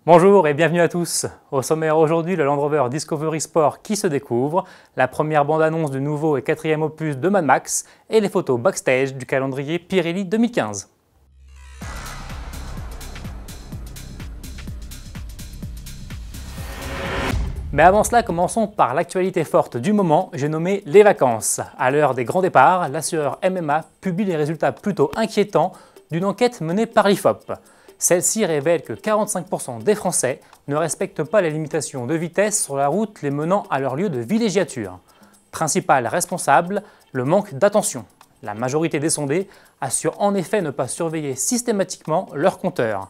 Bonjour et bienvenue à tous. Au sommaire aujourd'hui, le Land Rover Discovery Sport qui se découvre, la première bande-annonce du nouveau et quatrième opus de Mad Max et les photos backstage du calendrier Pirelli 2015. Mais avant cela, commençons par l'actualité forte du moment, j'ai nommé les vacances. À l'heure des grands départs, l'assureur MMA publie les résultats plutôt inquiétants d'une enquête menée par l'IFOP. Celle-ci révèle que 45% des Français ne respectent pas les limitations de vitesse sur la route les menant à leur lieu de villégiature. Principal responsable, le manque d'attention. La majorité des sondés assurent en effet ne pas surveiller systématiquement leur compteur.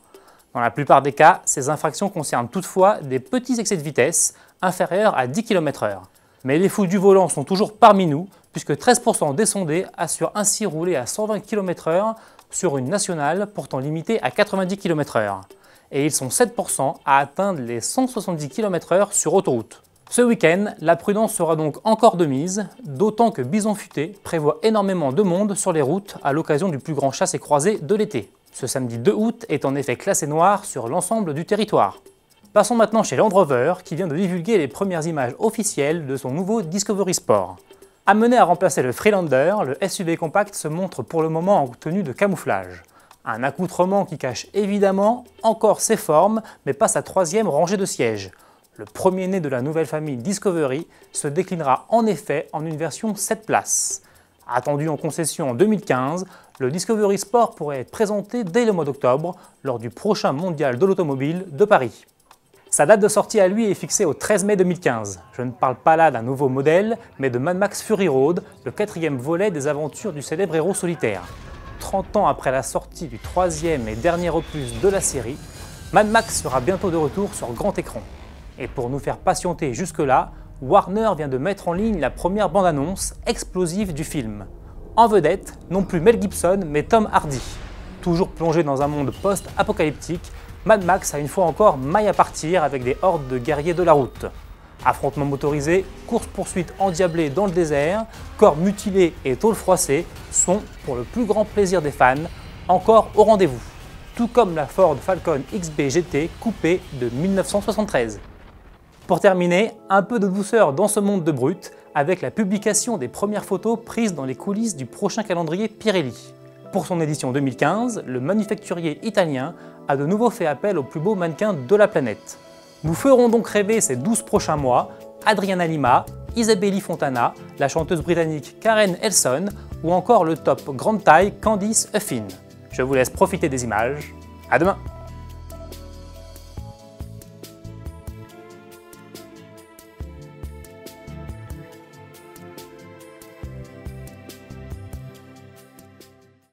Dans la plupart des cas, ces infractions concernent toutefois des petits excès de vitesse inférieurs à 10 km/h. Mais les fous du volant sont toujours parmi nous, puisque 13% des sondés assurent ainsi rouler à 120 km/h sur une nationale pourtant limitée à 90 km/h. Et ils sont 7% à atteindre les 170 km/h sur autoroute. Ce week-end, la prudence sera donc encore de mise, d'autant que Bison Futé prévoit énormément de monde sur les routes à l'occasion du plus grand chassé-croisé de l'été. Ce samedi 2 août est en effet classé noir sur l'ensemble du territoire. Passons maintenant chez Land Rover qui vient de divulguer les premières images officielles de son nouveau Discovery Sport. Amené à remplacer le Freelander, le SUV compact se montre pour le moment en tenue de camouflage. Un accoutrement qui cache évidemment encore ses formes, mais pas sa troisième rangée de sièges. Le premier-né de la nouvelle famille Discovery se déclinera en effet en une version 7 places. Attendu en concession en 2015, le Discovery Sport pourrait être présenté dès le mois d'octobre lors du prochain mondial de l'automobile de Paris. Sa date de sortie à lui est fixée au 13 mai 2015. Je ne parle pas là d'un nouveau modèle, mais de Mad Max Fury Road, le quatrième volet des aventures du célèbre héros solitaire. 30 ans après la sortie du troisième et dernier opus de la série, Mad Max sera bientôt de retour sur grand écran. Et pour nous faire patienter jusque-là, Warner vient de mettre en ligne la première bande-annonce explosive du film. En vedette, non plus Mel Gibson, mais Tom Hardy. Toujours plongé dans un monde post-apocalyptique, Mad Max a une fois encore maille à partir avec des hordes de guerriers de la route. Affrontements motorisés, course-poursuite endiablée dans le désert, corps mutilés et tôles froissées sont, pour le plus grand plaisir des fans, encore au rendez-vous. Tout comme la Ford Falcon XB GT coupée de 1973. Pour terminer, un peu de douceur dans ce monde de brut, avec la publication des premières photos prises dans les coulisses du prochain calendrier Pirelli. Pour son édition 2015, le manufacturier italien a de nouveau fait appel aux plus beaux mannequins de la planète. Nous ferons donc rêver ces 12 prochains mois Adriana Lima, Isabelle Fontana, la chanteuse britannique Karen Elson ou encore le top grande taille Candice Huffin. Je vous laisse profiter des images. À demain!